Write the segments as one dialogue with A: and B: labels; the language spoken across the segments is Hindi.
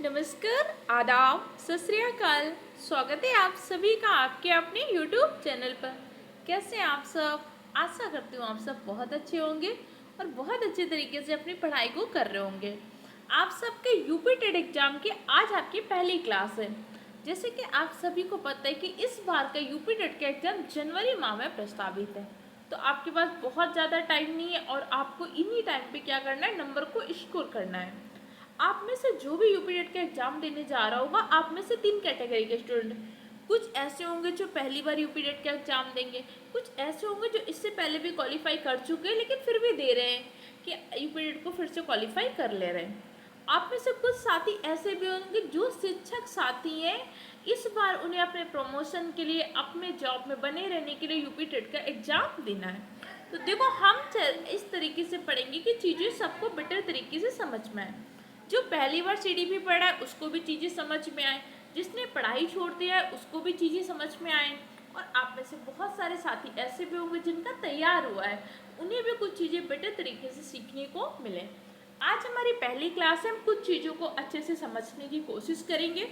A: नमस्कार, आदाब, सत श्री अकाल। स्वागत है आप सभी का आपके अपने YouTube चैनल पर। कैसे हैं आप सब? आशा करती हूँ आप सब बहुत अच्छे होंगे और बहुत अच्छे तरीके से अपनी पढ़ाई को कर रहे होंगे। आप सबके यूपी टेट एग्जाम की आज आपकी पहली क्लास है। जैसे कि आप सभी को पता है कि इस बार का यूपी टेट का एग्जाम जनवरी माह में प्रस्तावित है, तो आपके पास बहुत ज़्यादा टाइम नहीं है और आपको इन्हीं टाइम पे क्या करना है, नंबर को स्कोर करना है। आप में से जो भी यूपी टेट का एग्जाम देने जा रहा होगा, आप में से 3 कैटेगरी के स्टूडेंट, कुछ ऐसे होंगे जो पहली बार यूपी टेट का एग्जाम देंगे, कुछ ऐसे होंगे जो इससे पहले भी क्वालिफाई कर चुके हैं लेकिन फिर भी दे रहे हैं कि यूपी टेट को फिर से क्वालिफाई कर ले रहे हैं। आप में से कुछ साथी ऐसे भी होंगे जो शिक्षक साथी हैं, इस बार उन्हें अपने प्रमोशन के लिए, अपने जॉब में बने रहने के लिए यूपी टेट का एग्जाम देना है। तो देखो, हम इस तरीके से पढ़ेंगे कि चीज़ें सबको बेटर तरीके से समझ में आए। जो पहली बार सीडीपी पढ़ा है उसको भी चीज़ें समझ में आए, जिसने पढ़ाई छोड़ दिया है उसको भी चीज़ें समझ में आए, और आप में से बहुत सारे साथी ऐसे भी होंगे जिनका तैयार हुआ है, उन्हें भी कुछ चीज़ें बेटर तरीके से सीखने को मिले। आज हमारी पहली क्लास है, हम कुछ चीज़ों को अच्छे से समझने की कोशिश करेंगे।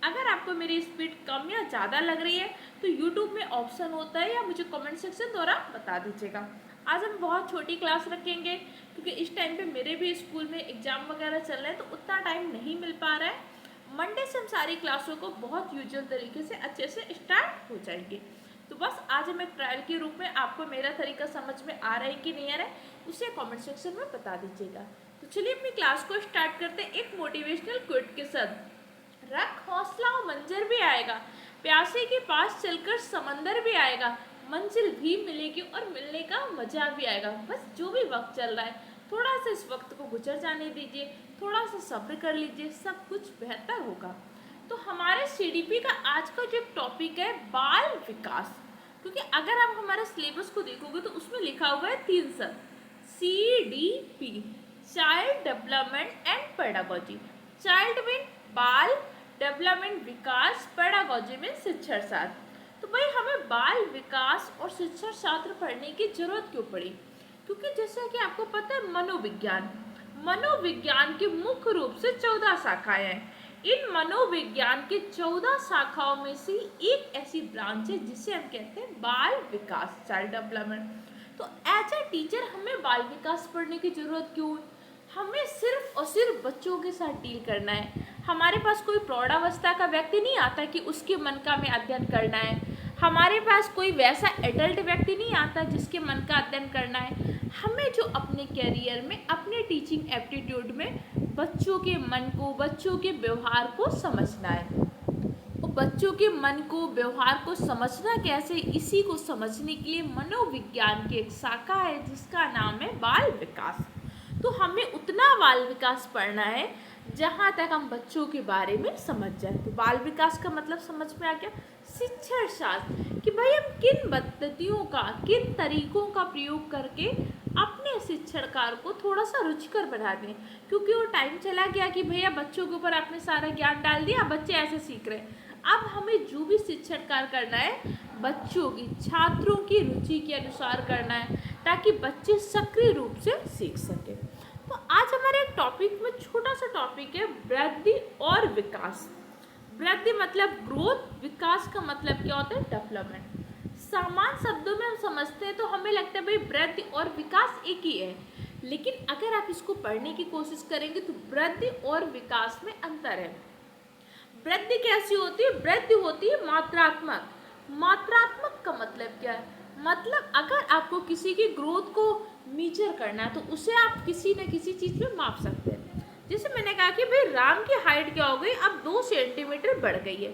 A: अगर आपको मेरी स्पीड कम या ज़्यादा लग रही है तो यूट्यूब में ऑप्शन होता है, या मुझे कमेंट सेक्शन द्वारा बता दीजिएगा। आज हम बहुत छोटी क्लास रखेंगे क्योंकि इस टाइम पे मेरे भी स्कूल में एग्ज़ाम वगैरह चल रहे हैं, तो उतना टाइम नहीं मिल पा रहा है। मंडे से हम सारी क्लासों को बहुत यूजुअल तरीके से अच्छे से स्टार्ट हो जाएंगे। तो बस आज हम एक ट्रायल के रूप में आपको मेरा तरीका समझ में आ रहा है कि नहीं आ रहा है, उसे कमेंट सेक्शन में बता दीजिएगा। तो चलिए अपनी क्लास को स्टार्ट करते हैं एक मोटिवेशनल क्विट के साथ। रख हौसला और मंजर भी आएगा, प्यासे के पास चलकर समंदर भी आएगा, मंजिल भी मिलेगी और मिलने का मजा भी आएगा। बस जो भी वक्त चल रहा है, थोड़ा सा इस वक्त को गुजर जाने दीजिए, थोड़ा सा सब्र कर लीजिए, सब कुछ बेहतर होगा। तो हमारे सीडीपी का आज का जो टॉपिक है बाल विकास, क्योंकि अगर आप हमारे सिलेबस को देखोगे तो उसमें लिखा हुआ है 3 शब्द, CDP, child development and pedagogy. Child mean बाल, डेवलपमेंट विकास, पेडागोजी में शिक्षण शास्त्र। तो भाई हमें बाल विकास और शिक्षण शास्त्र पढ़ने की जरूरत क्यों पड़ी? क्योंकि जैसा कि आपको पता है, मनोविज्ञान की मुख्य रूप से 14 शाखाएं हैं। इन मनोविज्ञान के 14 शाखाओं में से एक ऐसी ब्रांच है जिसे हम कहते हैं बाल विकास, चाइल्ड डेवलपमेंट। तो एज ए टीचर हमें बाल विकास पढ़ने की जरूरत क्यों? हमें सिर्फ और सिर्फ बच्चों के साथ डील करना है। हमारे पास कोई प्रौढ़ावस्था का व्यक्ति नहीं आता कि उसके मन का हमें अध्ययन करना है। हमारे पास कोई वैसा एडल्ट व्यक्ति नहीं आता जिसके मन का अध्ययन करना है। हमें जो अपने कैरियर में, अपने टीचिंग एप्टीट्यूड में बच्चों के मन को, बच्चों के व्यवहार को समझना है। और बच्चों के मन को, व्यवहार को समझना कैसे, इसी को समझने के लिए मनोविज्ञान की एक शाखा है जिसका नाम है बाल विकास। तो हमें उतना बाल विकास पढ़ना है जहाँ तक हम बच्चों के बारे में समझ जाए। तो बाल विकास का मतलब समझ में आ गया, शिक्षण शास्त्र, कि भाई हम किन पद्धतियों का, किन तरीकों का प्रयोग करके अपने शिक्षण कार्य को थोड़ा सा रुचिकर बना दें। क्योंकि वो टाइम चला गया कि भैया बच्चों के ऊपर आपने सारा ज्ञान डाल दिया, बच्चे ऐसे सीख रहे हैं। अब हमें जो भी शिक्षण कार्य करना है बच्चों की, छात्रों की रुचि के अनुसार करना है, ताकि बच्चे सक्रिय रूप से सीख सकें। तो आज हमारे एक टॉपिक में, छोटा सा टॉपिक है वृद्धि और विकास। वृद्धि मतलब ग्रोथ, विकास का मतलब क्या होता है, डेवलपमेंट। सामान्य शब्दों में हम समझते हैं तो हमें लगता है भाई वृद्धि और विकास एक ही है, लेकिन अगर आप इसको पढ़ने की कोशिश करेंगे तो वृद्धि और विकास में अंतर है। वृद्धि कैसी होती है? वृद्धि होती है मात्रात्मक। मात्रात्मक का मतलब क्या है? मतलब अगर आपको किसी की ग्रोथ को मीजर करना है तो उसे आप किसी न किसी चीज़ में माप सकते हैं। जैसे मैंने कहा कि भाई राम की हाइट क्या हो गई, अब 2 सेंटीमीटर बढ़ गई है।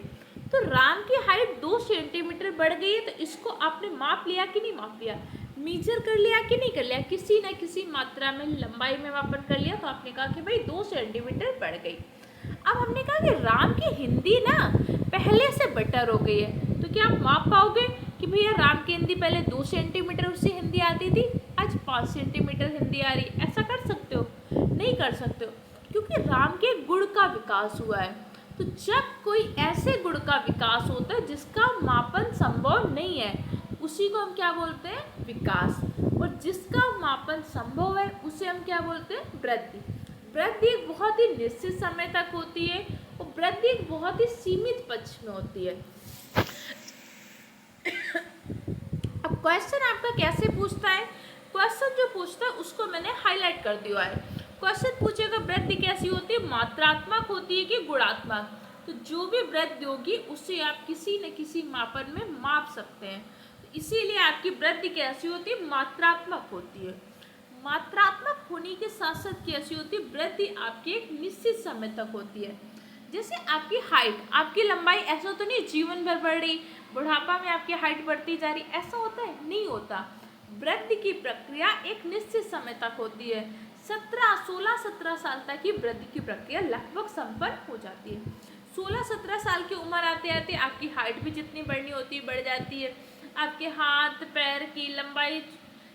A: तो राम की हाइट 2 सेंटीमीटर बढ़ गई है, तो इसको आपने माप लिया कि नहीं माप लिया, मीजर कर लिया कि नहीं कर लिया, किसी न किसी मात्रा में, लंबाई में मापन कर लिया। तो आपने कहा कि भाई 2 सेंटीमीटर बढ़ गई। अब हमने कहा कि राम की हिंदी ना पहले से बेटर हो गई है, तो क्या आप माप पाओगे कि भैया राम की हिंदी पहले 2 सेंटीमीटर उससे हिंदी आती थी, आज 5 सेंटीमीटर हिंदी आ रही? ऐसा कर सकते हो? नहीं कर सकते हो, क्योंकि राम के गुण का विकास हुआ है। तो जब कोई ऐसे गुण का विकास होता है जिसका मापन संभव नहीं है, उसी को हम क्या बोलते हैं, विकास। और जिसका मापन संभव है उसे हम क्या बोलते हैं, वृद्धि। वृद्धि एक बहुत ही निश्चित समय तक होती है और वृद्धि एक बहुत ही सीमित पक्ष में होती है। अब क्वेश्चन आपका कैसे पूछता है, क्वेश्चन जो पूछता है उसको मैंने हाईलाइट कर दिया है। क्वेश्चन पूछेगा वृद्धि कैसी होती है, मात्रात्मक होती है कि गुणात्मक। तो जो भी वृद्धि होगी उसे आप किसी न किसी मापन में माप सकते हैं, तो इसीलिए आपकी वृद्धि कैसी होती है, मात्रात्मक होती है। मात्रात्मक होने के साथ साथ कैसी होती है, वृद्धि आपके एक निश्चित समय तक होती है। जैसे आपकी हाइट, आपकी लंबाई ऐसा तो नहीं जीवन भर बढ़ रही, बुढ़ापा में आपकी हाइट बढ़ती जा रही, ऐसा होता है, नहीं होता। वृद्धि की प्रक्रिया एक निश्चित समय तक होती है। 16-17 साल तक की वृद्धि की प्रक्रिया लगभग संपन्न हो जाती है। 16-17 साल की उम्र आते आते आपकी हाइट भी जितनी बढ़नी होती है बढ़ जाती है, आपके हाथ पैर की लंबाई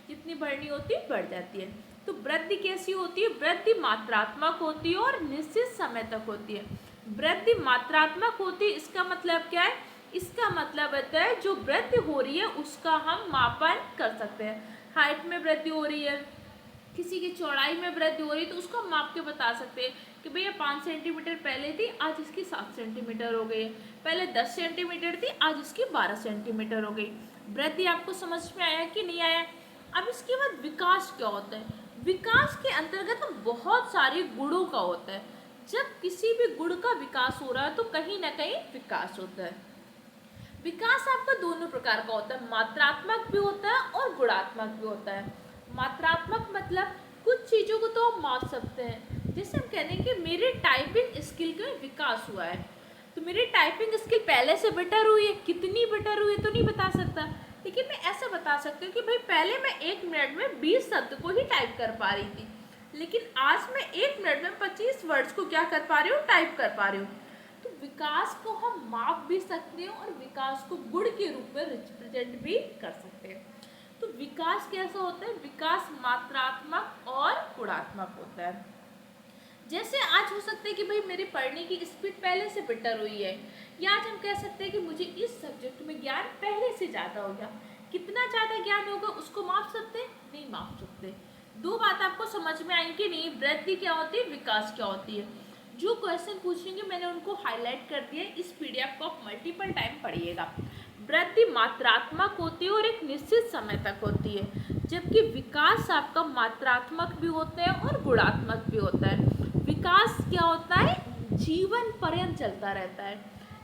A: जितनी बढ़नी होती है बढ़ जाती है। तो वृद्धि कैसी होती है, वृद्धि मात्रात्मक होती है और निश्चित समय तक होती है। वृद्धि मात्रात्मक होती है, इसका मतलब क्या है, इसका मतलब होता है जो वृद्धि हो रही है उसका हम मापन कर सकते हैं। हाइट में वृद्धि हो रही है, किसी की चौड़ाई में वृद्धि हो रही है, तो उसको हम माप के बता सकते हैं कि भैया 5 सेंटीमीटर पहले थी, आज इसकी 7 सेंटीमीटर हो गई, पहले 10 सेंटीमीटर थी, आज इसकी 12 सेंटीमीटर हो गई। वृद्धि आपको समझ में आया कि नहीं आया। अब इसके बाद विकास क्या होता है, विकास के अंतर्गत बहुत सारे गुणों का होता है। जब किसी भी गुण का विकास हो रहा है तो कहीं ना कहीं विकास होता है। विकास आपका दोनों प्रकार का होता है, मात्रात्मक भी होता है और गुणात्मक भी होता है। मात्रात्मक मतलब कुछ चीज़ों को तो हम माप सकते हैं, जैसे हम कहते हैं कि मेरी टाइपिंग स्किल का विकास हुआ है, तो मेरी टाइपिंग स्किल पहले से बेटर हुई है, कितनी बेटर हुई है तो नहीं बता सकता, लेकिन मैं ऐसा बता सकती हूँ कि भाई पहले मैं 1 मिनट में 20 शब्द को ही टाइप कर पा रही थी, लेकिन आज मैं 1 मिनट में 25 वर्ड्स को क्या कर पा रही हूँ, टाइप कर पा रही हूँ। तो विकास को हम माप भी सकते हैं और विकास को गुण के रूप में रिप्रेजेंट भी कर सकते हैं। तो विकास कैसा होता है, विकास मात्रात्मक और गुणात्मक होता है। जैसे आज हो सकता है कि भाई मेरी पढ़ने की स्पीड पहले से बेटर हुई है, या आज हम कह सकते हैं कि मुझे इस सब्जेक्ट में ज्ञान पहले से ज़्यादा हो गया। कितना ज़्यादा ज्ञान होगा उसको माप सकते हैं, नहीं माप सकते। दो बात आपको समझ में आई कि नहीं, वृद्धि क्या होती है, विकास क्या होती है। जो क्वेश्चन पूछेंगे मैंने उनको हाईलाइट कर दिया, इस पीडीएफ को आप मल्टीपल टाइम पढ़िएगा। वृद्धि मात्रात्मक होती है और एक निश्चित समय तक होती है, जबकि विकास आपका मात्रात्मक भी होता है और गुणात्मक भी होता है। विकास क्या होता है, जीवन पर्यंत चलता रहता है।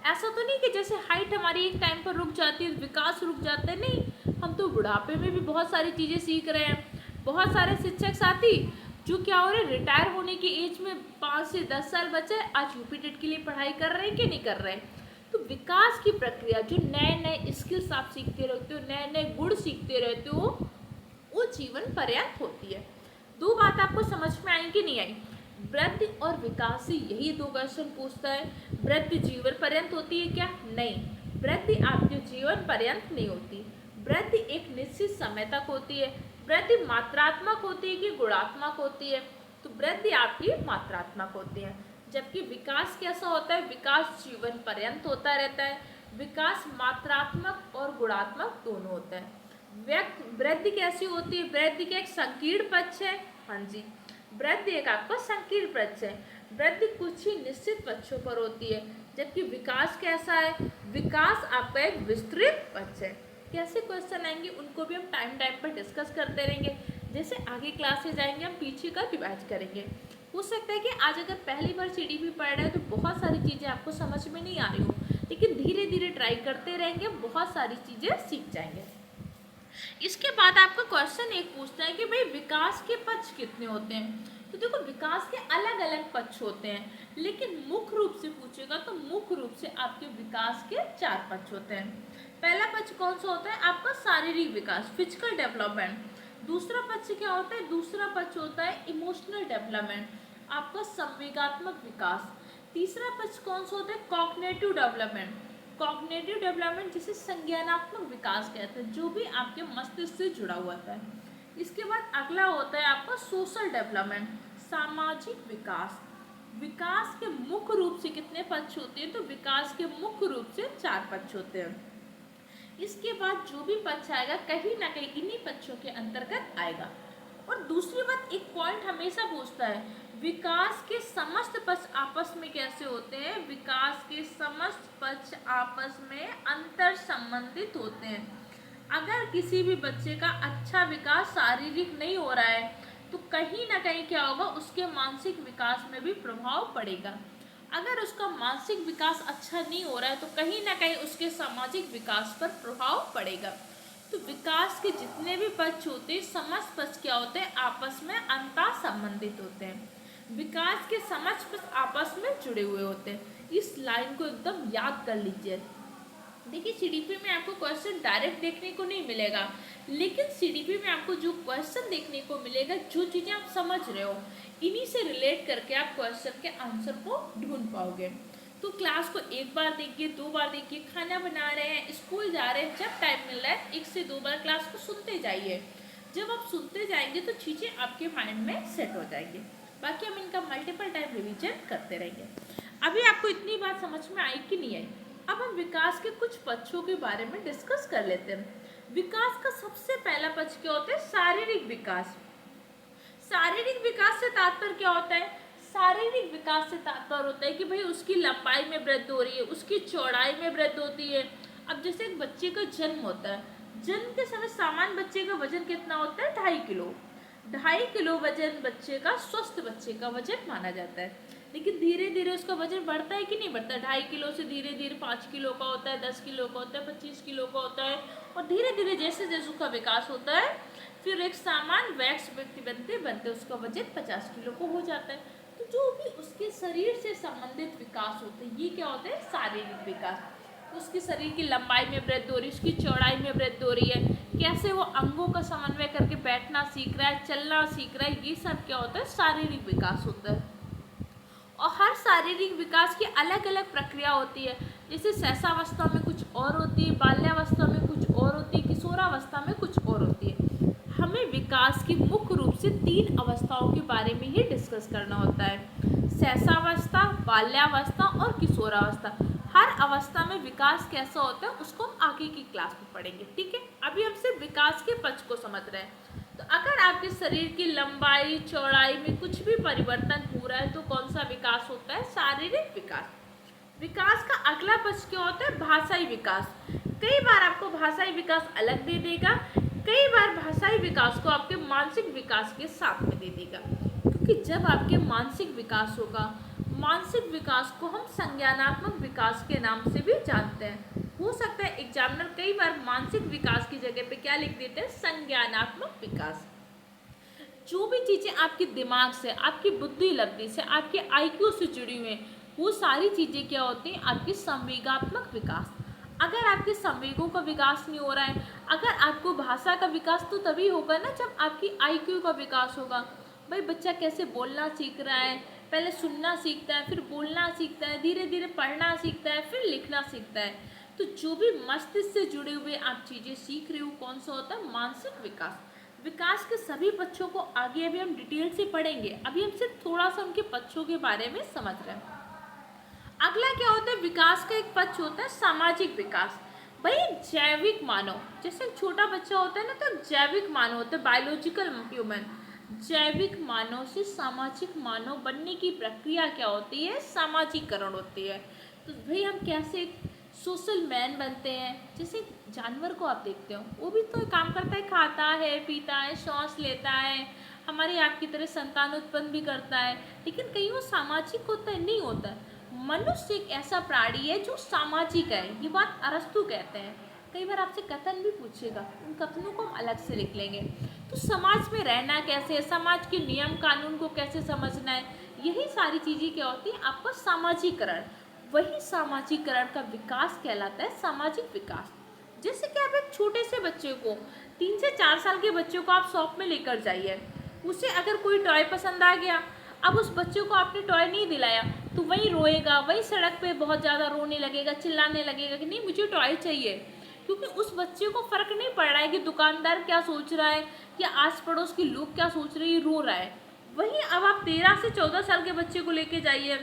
A: ऐसा तो नहीं कि जैसे हाइट हमारी एक टाइम पर रुक जाती है, विकास रुक जाता है, नहीं, हम तो बुढ़ापे में भी बहुत सारी चीज़ें सीख रहे हैं। बहुत सारे शिक्षक साथी जो क्या हो रहे हैं, रिटायर होने की एज में 5 से 10 साल बचे, आज यूपी टेट के लिए पढ़ाई कर रहे हैं कि नहीं कर रहे हैं। तो विकास की प्रक्रिया, जो नए नए स्किल्स आप सीखते रहते हो, नए नए गुण सीखते रहते हो, वो जीवन पर्यंत होती है। दो बात आपको समझ में आई कि नहीं आई। वृद्धि और विकास से यही दो क्वेश्चन पूछता है। वृद्धि जीवन पर्यंत होती है क्या, नहीं, वृद्धि आपके जीवन पर्यंत नहीं होती। वृद्धि एक निश्चित समय तक होती है। वृद्धि मात्रात्मक होती है कि गुणात्मक होती है, तो वृद्धि आपकी मात्रात्मक होती है। जबकि विकास कैसा होता है, विकास जीवन पर्यंत होता रहता है। विकास मात्रात्मक और गुणात्मक दोनों होता है। वृद्धि कैसी होती है, वृद्धि का एक संकीर्ण पक्ष है, हाँ जी, वृद्धि एक आपका संकीर्ण पक्ष है। वृद्धि कुछ ही निश्चित पक्षों पर होती है, जबकि विकास कैसा है, विकास आपका एक विस्तृत पक्ष है। कैसे क्वेश्चन आएंगे उनको भी हम टाइम टाइम पर डिस्कस करते रहेंगे। जैसे आगे क्लासेज आएंगे हम पीछे का रिवाइज करेंगे। हो सकता है कि आज अगर पहली बार सीडीपी पढ़ रहे हैं तो बहुत सारी चीज़ें आपको समझ में नहीं आ रही हो, लेकिन धीरे धीरे ट्राई करते रहेंगे, बहुत सारी चीज़ें सीख जाएंगे। इसके बाद आपका क्वेश्चन एक पूछता है कि भाई विकास के पक्ष कितने होते हैं। तो देखो विकास के अलग अलग पक्ष होते हैं, लेकिन मुख्य रूप से पूछेगा तो मुख्य रूप से आपके विकास के 4 पक्ष होते हैं। पहला पक्ष कौन सा होता है, आपका शारीरिक विकास, फिजिकल डेवलपमेंट। दूसरा पक्ष क्या होता है, दूसरा पक्ष होता है इमोशनल डेवलपमेंट, आपका संवेगात्मक विकास। तीसरा पक्ष कौन सा होता है, कॉग्निटिव डेवलपमेंट। कॉग्निटिव डेवलपमेंट जिसे संज्ञानात्मक विकास कहते हैं, जो भी आपके मस्तिष्क से जुड़ा हुआ है। इसके बाद अगला होता है आपका सोशल डेवलपमेंट, सामाजिक विकास। विकास के मुख्य रूप से कितने पक्ष होते हैं, तो विकास के मुख्य रूप से 4 पक्ष होते हैं। इसके बाद जो भी पक्ष आएगा कहीं ना कहीं इन्हीं पक्षों के अंतर्गत आएगा। और दूसरी बात, एक पॉइंट हमेशा पूछता है, विकास के समस्त पक्ष आपस में कैसे होते हैं? विकास के समस्त पक्ष आपस में अंतर संबंधित होते हैं। अगर किसी भी बच्चे का अच्छा विकास शारीरिक नहीं हो रहा है तो कहीं ना कहीं क्या होगा, उसके मानसिक विकास में भी प्रभाव पड़ेगा। अगर उसका मानसिक विकास अच्छा नहीं हो रहा है तो कहीं ना कहीं उसके सामाजिक विकास पर प्रभाव पड़ेगा। तो विकास के जितने भी पक्ष होते हैं, समस्त पक्ष क्या होते हैं? आपस में अंतर संबंधित होते हैं। विकास के समस्त पक्ष आपस में जुड़े हुए होते हैं। इस लाइन को एकदम याद कर लीजिए। देखिए सीडीपी में आपको क्वेश्चन डायरेक्ट देखने को नहीं मिलेगा, लेकिन सीडीपी में आपको जो क्वेश्चन देखने को मिलेगा, जो चीज़ें आप समझ रहे हो, इन्हीं से रिलेट करके आप क्वेश्चन के आंसर को ढूंढ पाओगे। तो क्लास को एक बार देखिए, 2 बार देखिए, खाना बना रहे हैं, स्कूल जा रहे हैं, जब टाइम मिल रहा है 1 से 2 बार क्लास को सुनते जाइए। जब आप सुनते जाएंगे तो चीज़ें आपके माइंड में सेट हो जाएंगी। बाकी हम इनका मल्टीपल टाइम रिविजन करते रहेंगे। अभी आपको इतनी बात समझ में आई कि नहीं आई? अब हम विकास के कुछ पक्षों के बारे में डिस्कस कर लेते हैं। विकास का सबसे पहला पक्ष क्या होता है? शारीरिक विकास। शारीरिक विकास से तात्पर्य क्या होता है? शारीरिक विकास से तात्पर्य होता है कि भाई उसकी लंबाई में वृद्धि हो रही है, उसकी चौड़ाई में वृद्धि होती है। अब जैसे एक बच्चे का जन्म होता है, जन्म के समय सामान्य बच्चे का वजन कितना होता है? 2.5 किलो। 2.5 किलो वजन बच्चे का, स्वस्थ बच्चे का वजन माना जाता है। लेकिन धीरे धीरे उसका वजन बढ़ता है कि नहीं बढ़ता? 2.5 किलो से धीरे धीरे 5 किलो का होता है, 10 किलो का होता है, 25 किलो का होता है, और धीरे धीरे जैसे जैसे उसका विकास होता है फिर एक सामान्य वयस्क व्यक्ति बनते बनते उसका वजन 50 किलो को हो जाता है। तो जो भी उसके शरीर से संबंधित विकास होते हैं, ये क्या होते हैं? शारीरिक विकास। उसके शरीर की लंबाई में वृद्धि हो रही है, उसकी चौड़ाई में वृद्धि हो रही है, कैसे वो अंगों का समन्वय करके बैठना सीख रहा है, चलना सीख रहा है, ये सब क्या होता है? शारीरिक विकास होता है। और हर शारीरिक विकास की अलग अलग प्रक्रिया होती है। जैसे शैशवावस्था में कुछ और होती है, बाल्यावस्था में कुछ और होती है, किशोरावस्था में कुछ और होती है। हमें विकास की मुख्य रूप से 3 अवस्थाओं के बारे में ही डिस्कस करना होता है: शैशवावस्था, बाल्यावस्था और किशोरावस्था। हर अवस्था में विकास कैसा होता है उसको हम आगे की क्लास में पढ़ेंगे, ठीक है? अभी हम सिर्फ विकास के पक्ष को समझ रहे हैं। तो अगर आपके शरीर की लंबाई चौड़ाई में कुछ भी परिवर्तन हो रहा है तो कौन सा विकास होता है? शारीरिक विकास। विकास का अगला पक्ष क्या होता है? भाषाई विकास। कई बार आपको भाषाई विकास अलग दे देगा, कई बार भाषाई विकास को आपके मानसिक विकास के साथ में दे देगा। क्योंकि जब आपके मानसिक विकास होगा, मानसिक विकास को हम संज्ञानात्मक विकास के नाम से भी जानते हैं। हो सकता है एग्जामिनर कई बार मानसिक विकास की जगह पे क्या लिख देते हैं? संज्ञानात्मक विकास। जो भी चीज़ें आपके दिमाग से, आपकी बुद्धि लब्धि से, आपके आईक्यू से जुड़ी हुई हैं, वो सारी चीज़ें क्या होती हैं? आपकी संवेगात्मक विकास। अगर आपके संवेगों का विकास नहीं हो रहा है, अगर आपको भाषा का विकास तो तभी होगा ना जब आपकी आईक्यू का विकास होगा। भाई बच्चा कैसे बोलना सीख रहा है, पहले सुनना सीखता है, फिर बोलना सीखता है, धीरे धीरे पढ़ना सीखता है, फिर लिखना सीखता है। तो जो भी मस्तिष्क से जुड़े हुए आप चीज़ें सीख रहे हो, कौन सा होता है? मानसिक विकास। विकास के सभी पक्षों को आगे अभी हम डिटेल से पढ़ेंगे, अभी हम सिर्फ थोड़ा सा उनके पक्षों के बारे में समझ रहे हैं। अगला क्या होता है? विकास का एक पक्ष होता है सामाजिक विकास। भाई जैविक मानव, जैसे छोटा बच्चा होता है ना, तो जैविक मानव होता है, बायोलॉजिकल ह्यूमन। जैविक मानव से सामाजिक मानव बनने की प्रक्रिया क्या होती है? सामाजिकरण होती है। तो भाई हम कैसे सोशल मैन बनते हैं? जैसे जानवर को आप देखते हो, वो भी तो काम करता है, खाता है, पीता है, सांस लेता है, हमारे आपकी तरह संतान उत्पन्न भी करता है, लेकिन कहीं वो सामाजिक होता है? नहीं होता है। मनुष्य एक ऐसा प्राणी है जो सामाजिक है, ये बात अरस्तु कहते हैं। कई बार आपसे कथन भी पूछेगा, उन कथनों को हम अलग से लिख लेंगे। तो समाज में रहना कैसे है, समाज के नियम कानून को कैसे समझना है, यही सारी चीज़ें क्या होती है? आपका सामाजिकरण। वही सामाजिकरण का विकास कहलाता है सामाजिक विकास। जैसे कि आप एक छोटे से बच्चे को, 3 से 4 साल के बच्चे को आप शॉप में लेकर जाइए, उसे अगर कोई टॉय पसंद आ गया, अब उस बच्चे को आपने टॉय नहीं दिलाया तो वही रोएगा, वही सड़क पे बहुत ज़्यादा रोने लगेगा, चिल्लाने लगेगा कि नहीं मुझे टॉय चाहिए। क्योंकि उस बच्चे को फ़र्क नहीं पड़ रहा है कि दुकानदार क्या सोच रहा है या आस पड़ोस के लोग क्या सोच रहे हैं, रो रहा है। वहीं अब आप 13 से 14 साल के बच्चे को लेके जाइए,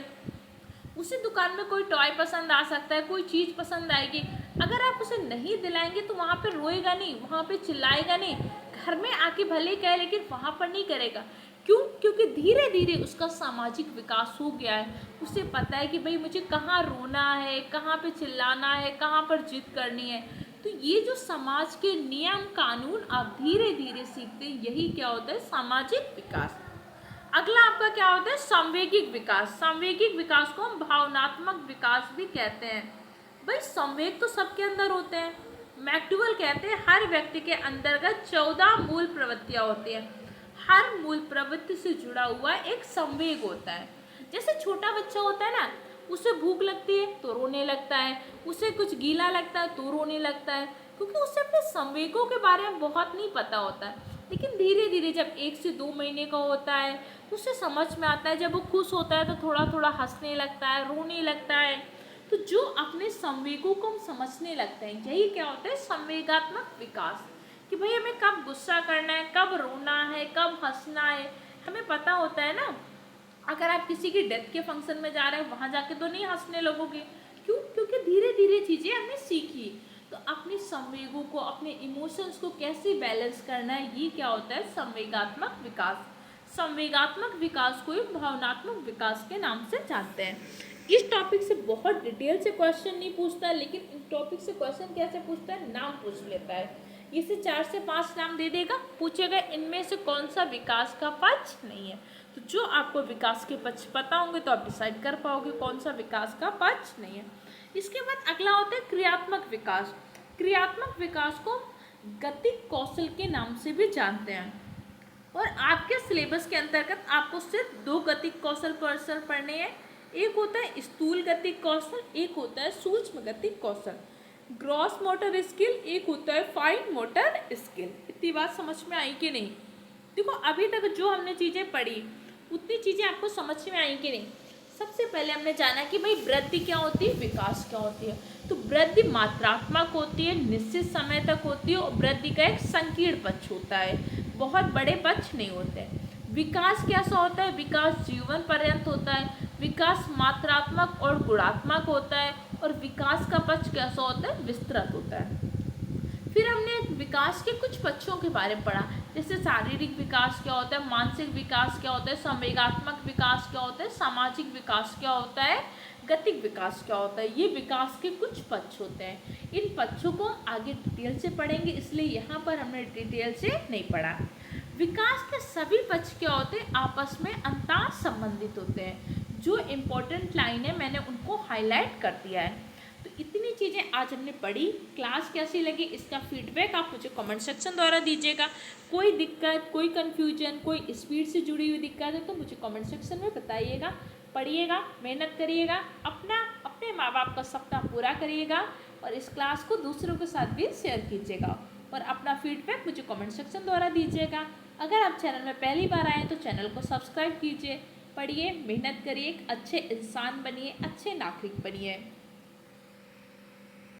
A: उसे दुकान में कोई टॉय पसंद आ सकता है, कोई चीज़ पसंद आएगी, अगर आप उसे नहीं दिलाएंगे तो वहाँ पे रोएगा नहीं, वहाँ पे चिल्लाएगा नहीं, घर में आके भले कहे लेकिन वहाँ पर नहीं करेगा। क्यों? क्योंकि धीरे धीरे उसका सामाजिक विकास हो गया है। उसे पता है कि भाई मुझे कहाँ रोना है, कहाँ पे चिल्लाना है, कहाँ पर जिद करनी है। तो ये जो समाज के नियम कानून आप धीरे धीरे सीखते हैं, यही क्या होता है? सामाजिक विकास। अगला आपका क्या होता है? संवेगिक विकास। संवेगिक विकास को हम भावनात्मक विकास भी कहते हैं। भाई संवेग तो सबके अंदर होते हैं। मैक्डुअल कहते हैं हर व्यक्ति के अंतर्गत 14 मूल प्रवृत्तियां होती हैं। हर मूल प्रवृत्ति से जुड़ा हुआ एक संवेग होता है। जैसे छोटा बच्चा होता है ना, उसे भूख लगती है तो रोने लगता है, उसे कुछ गीला लगता है तो रोने लगता है, क्योंकि उसे अपने संवेगों के बारे में बहुत नहीं पता होता है। लेकिन धीरे धीरे जब 1 से 2 महीने का होता है तो उसे समझ में आता है। जब वो खुश होता है तो थोड़ा थोड़ा हंसने लगता है, रोने लगता है। तो जो अपने संवेगों को हम समझने लगते हैं, यही क्या होता है? संवेगात्मक विकास। कि भाई हमें कब गुस्सा करना है, कब रोना है, कब हंसना है, हमें पता होता है ना। अगर आप किसी की डेथ के फंक्शन में जा रहे हैं, वहाँ जाके तो नहीं हंसने लगोगे। क्यों? क्योंकि धीरे धीरे चीज़ें हमने सीखी। तो अपने संवेगों को, अपने इमोशंस को कैसे बैलेंस करना है, ये क्या होता है? संवेगात्मक विकास। संवेगात्मक विकास को एक भावनात्मक विकास के नाम से जानते हैं। इस टॉपिक से बहुत डिटेल से क्वेश्चन नहीं पूछता है, लेकिन इस टॉपिक से क्वेश्चन कैसे पूछता है? नाम पूछ लेता है। इसे 4 से 5 नाम दे देगा, पूछेगा इनमें से कौन सा विकास का पक्ष नहीं है। तो जो आपको विकास के पक्ष पता होंगे तो आप डिसाइड कर पाओगे कौन सा विकास का पक्ष नहीं है। इसके बाद अगला होता है क्रियात्मक विकास। क्रियात्मक विकास को गतिक कौशल के नाम से भी जानते हैं। और आपके सिलेबस के अंतर्गत आपको सिर्फ 2 गतिक कौशल पढ़ने हैं। एक होता है स्थूल गतिक कौशल, एक होता है सूक्ष्म गतिक कौशल। ग्रॉस मोटर स्किल, एक होता है फाइन मोटर स्किल। इतनी बात समझ में आई कि नहीं? देखो अभी तक जो हमने चीज़ें पढ़ी उतनी चीज़ें आपको समझ में आई कि नहीं? सबसे पहले हमने जाना कि भाई वृद्धि क्या होती है, विकास क्या होती है। तो वृद्धि मात्रात्मक होती है, निश्चित समय तक होती है, और वृद्धि का एक संकीर्ण पक्ष होता है, बहुत बड़े पक्ष नहीं होते। विकास कैसा होता है? विकास जीवन पर्यंत होता है। विकास मात्रात्मक और गुणात्मक होता है। और विकास का पक्ष कैसा होता है? विस्तृत होता है। फिर हमने विकास के कुछ पक्षों के बारे में पढ़ा, जैसे शारीरिक विकास क्या होता है, मानसिक विकास क्या होता है, संवेगात्मक विकास क्या होता है, सामाजिक विकास क्या होता है, गतिक विकास क्या होता है। ये विकास के कुछ पक्ष होते हैं। इन पक्षों को हम आगे डिटेल से पढ़ेंगे, इसलिए यहाँ पर हमने डिटेल से नहीं पढ़ा। विकास के सभी पक्ष क्या होते हैं? आपस में अंतर संबंधित होते हैं। जो इम्पोर्टेंट लाइन है मैंने उनको हाईलाइट कर दिया है। तो इतनी चीज़ें आज हमने पढ़ी। क्लास कैसी लगी इसका फीडबैक आप मुझे कमेंट सेक्शन द्वारा दीजिएगा। कोई दिक्कत, कोई कन्फ्यूजन, कोई स्पीड से जुड़ी हुई दिक्कत है तो मुझे कमेंट सेक्शन में बताइएगा। पढ़िएगा, मेहनत करिएगा, अपने माँ बाप का सपना पूरा करिएगा, और इस क्लास को दूसरों के साथ भी शेयर कीजिएगा, और अपना फीडबैक मुझे कमेंट सेक्शन द्वारा दीजिएगा। अगर आप चैनल में पहली बार आए तो चैनल को सब्सक्राइब कीजिए। पढ़िए, मेहनत करिए, एक अच्छे इंसान बनिए, अच्छे नागरिक बनिए।